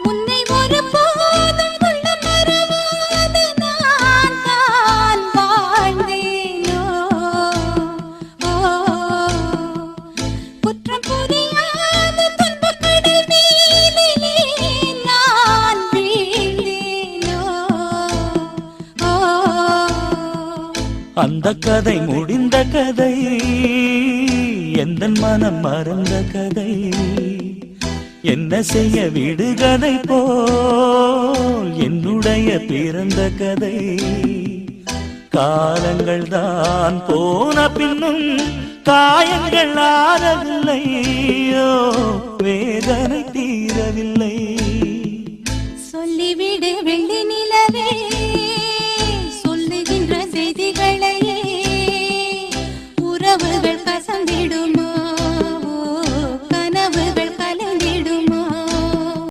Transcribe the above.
உன்னை ஒரு போதும் கொள்ள மறவாது நான் தான் வாழ்ந்தேனோ. குற்றம் புரியாத துன்பக் கடல் மீதிலே நான் வீழ்ந்தேனோ. அந்த கதை முடிந்த கதை, எந்தன் மனம் மறந்த கதை. என்ன செய்ய விடுகதை போல் என்னுடைய பிறந்த கதை. காலங்கள் தான் போன பின்னும் காயங்கள் ஆறவில்லையோ, வேதனை தீரவில்லை. சொல்லிவிடு வெள்ளி நிலவே